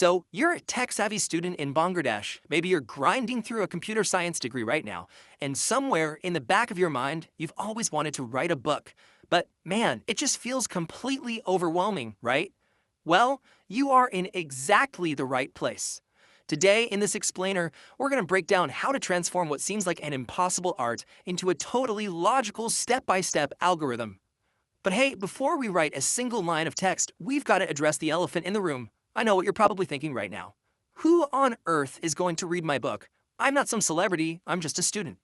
So, you're a tech-savvy student in Bangladesh. Maybe you're grinding through a computer science degree right now, and somewhere in the back of your mind, you've always wanted to write a book. But man, it just feels completely overwhelming, right? Well, you are in exactly the right place. Today, in this explainer, we're going to break down how to transform what seems like an impossible art into a totally logical step-by-step algorithm. But hey, before we write a single line of text, we've got to address the elephant in the room. I know what you're probably thinking right now. Who on earth is going to read my book? I'm not some celebrity, I'm just a student.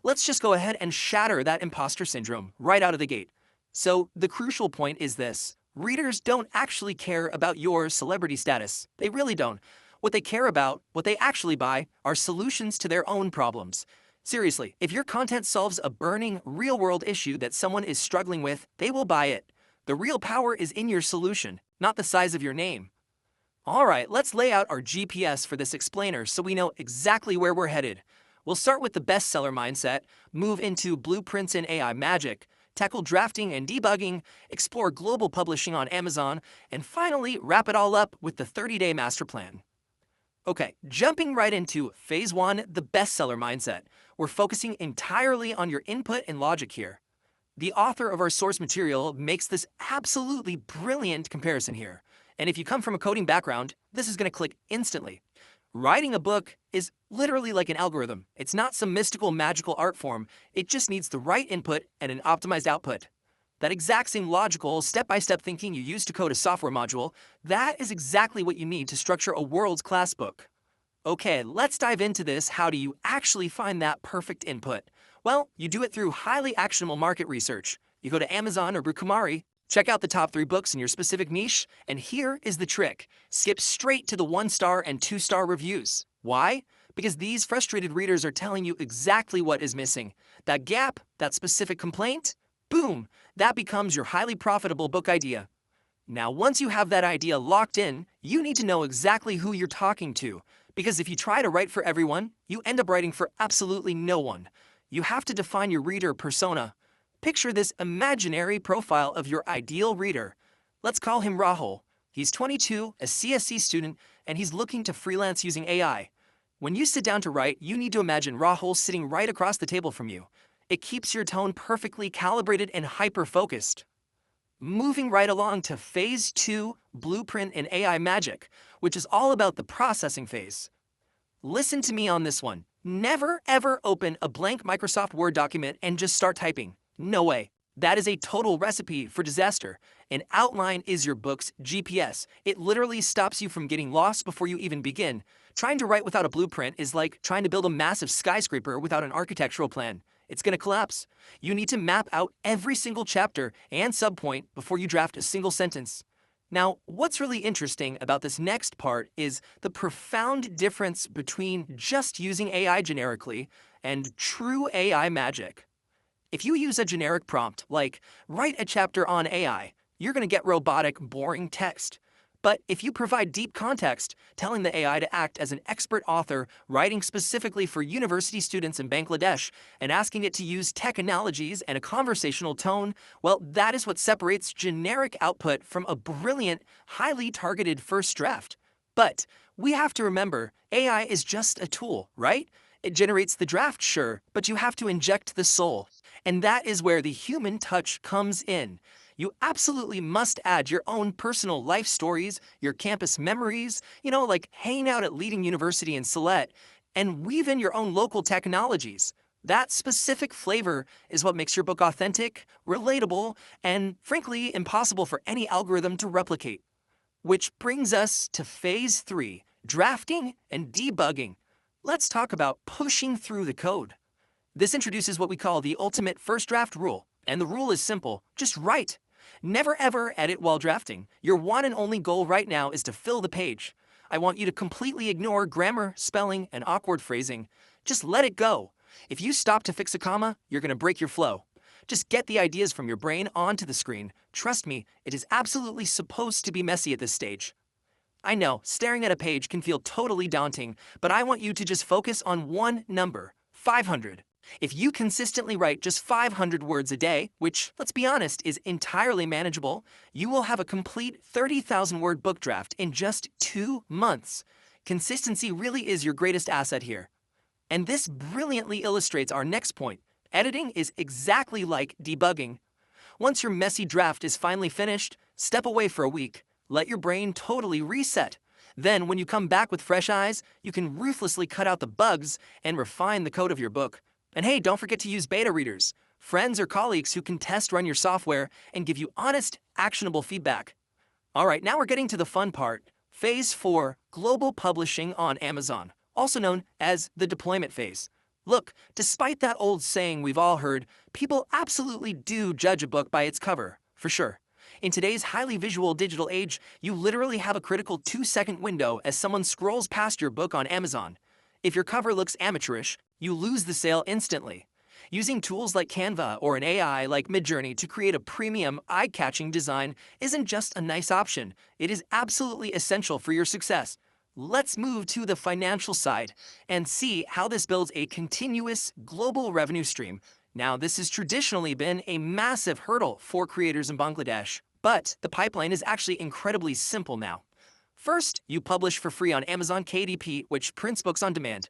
Let's just go ahead and shatter that imposter syndrome right out of the gate. So, the crucial point is this. Readers don't actually care about your celebrity status. They really don't. What they care about, what they actually buy, are solutions to their own problems. Seriously, if your content solves a burning, real-world issue that someone is struggling with, they will buy it. The real power is in your solution, not the size of your name. Alright, let's lay out our GPS for this explainer so we know exactly where we're headed. We'll start with the bestseller mindset, move into blueprints in AI magic, tackle drafting and debugging, explore global publishing on Amazon, and finally wrap it all up with the 30-day master plan. Okay, jumping right into Phase 1, the bestseller mindset. We're focusing entirely on your input and logic here. The author of our source material makes this absolutely brilliant comparison here. And if you come from a coding background, this is going to click instantly. Writing a book is literally like an algorithm. It's not some mystical, magical art form. It just needs the right input and an optimized output. That exact same logical, step-by-step thinking you use to code a software module, that is exactly what you need to structure a world-class book. Okay, let's dive into this. How do you actually find that perfect input? Well, you do it through highly actionable market research. You go to Amazon or Brukumari, check out the top 3 books in your specific niche, and here is the trick. Skip straight to the 1-star and 2-star reviews. Why? Because these frustrated readers are telling you exactly what is missing. That gap, that specific complaint, boom, that becomes your highly profitable book idea. Now, once you have that idea locked in, you need to know exactly who you're talking to. Because if you try to write for everyone, you end up writing for absolutely no one. You have to define your reader persona. Picture this imaginary profile of your ideal reader. Let's call him Rahul. He's 22, a CSC student, and he's looking to freelance using AI. When you sit down to write, you need to imagine Rahul sitting right across the table from you. It keeps your tone perfectly calibrated and hyper-focused. Moving right along to Phase 2, Blueprint in AI Magic, which is all about the processing phase. Listen to me on this one. Never ever open a blank Microsoft Word document and just start typing. No way. That is a total recipe for disaster. An outline is your book's GPS. It literally stops you from getting lost before you even begin. Trying to write without a blueprint is like trying to build a massive skyscraper without an architectural plan. It's going to collapse. You need to map out every single chapter and subpoint before you draft a single sentence. Now, what's really interesting about this next part is the profound difference between just using AI generically and true AI magic. If you use a generic prompt, like, write a chapter on AI, you're going to get robotic, boring text. But if you provide deep context, telling the AI to act as an expert author, writing specifically for university students in Bangladesh, and asking it to use tech analogies and a conversational tone, well, that is what separates generic output from a brilliant, highly targeted first draft. But we have to remember, AI is just a tool, right? It generates the draft, sure, but you have to inject the soul. And that is where the human touch comes in. You absolutely must add your own personal life stories, your campus memories, like hanging out at leading university in Sylhet, and weave in your own local technologies. That specific flavor is what makes your book authentic, relatable, and frankly, impossible for any algorithm to replicate. Which brings us to Phase 3, drafting and debugging. Let's talk about pushing through the code. This introduces what we call the ultimate first draft rule, and the rule is simple: just write. Never ever edit while drafting. Your one and only goal right now is to fill the page. I want you to completely ignore grammar, spelling, and awkward phrasing. Just let it go. If you stop to fix a comma, you're going to break your flow. Just get the ideas from your brain onto the screen. Trust me, it is absolutely supposed to be messy at this stage. I know, staring at a page can feel totally daunting, but I want you to just focus on one number: 500. If you consistently write just 500 words a day, which, let's be honest, is entirely manageable, you will have a complete 30,000 word book draft in just 2 months. Consistency really is your greatest asset here. And this brilliantly illustrates our next point. Editing is exactly like debugging. Once your messy draft is finally finished, step away for a week. Let your brain totally reset. Then, when you come back with fresh eyes, you can ruthlessly cut out the bugs and refine the code of your book. And hey, don't forget to use beta readers, friends or colleagues who can test run your software and give you honest, actionable feedback. All right, now we're getting to the fun part. Phase 4, Global Publishing on Amazon, also known as the deployment phase. Look, despite that old saying we've all heard, people absolutely do judge a book by its cover, for sure. In today's highly visual digital age, you literally have a critical 2-second window as someone scrolls past your book on Amazon. If your cover looks amateurish, you lose the sale instantly. Using tools like Canva or an AI like Midjourney to create a premium, eye-catching design isn't just a nice option, it is absolutely essential for your success. Let's move to the financial side and see how this builds a continuous global revenue stream. Now, this has traditionally been a massive hurdle for creators in Bangladesh, but the pipeline is actually incredibly simple now. First, you publish for free on Amazon KDP, which prints books on demand.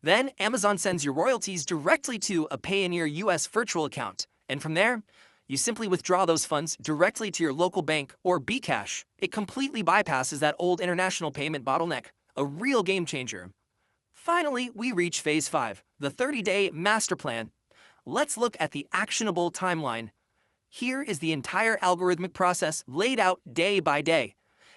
Then, Amazon sends your royalties directly to a Payoneer US virtual account. And from there, you simply withdraw those funds directly to your local bank or Bcash. It completely bypasses that old international payment bottleneck, a real game changer. Finally, we reach Phase 5, the 30-day master plan. Let's look at the actionable timeline. Here is the entire algorithmic process laid out day by day.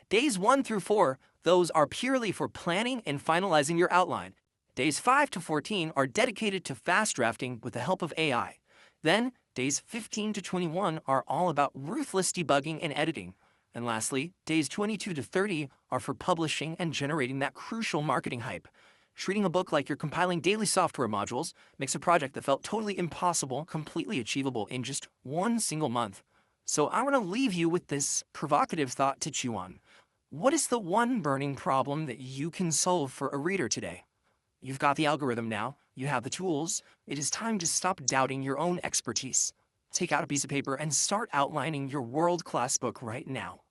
Days 1 through 4, those are purely for planning and finalizing your outline. Days 5 to 14 are dedicated to fast drafting with the help of AI. Then, days 15 to 21 are all about ruthless debugging and editing. And lastly, days 22 to 30 are for publishing and generating that crucial marketing hype. Treating a book like you're compiling daily software modules makes a project that felt totally impossible completely achievable in just one single month. So I want to leave you with this provocative thought to chew on. What is the one burning problem that you can solve for a reader today? You've got the algorithm now, you have the tools. It is time to stop doubting your own expertise. Take out a piece of paper and start outlining your world-class book right now.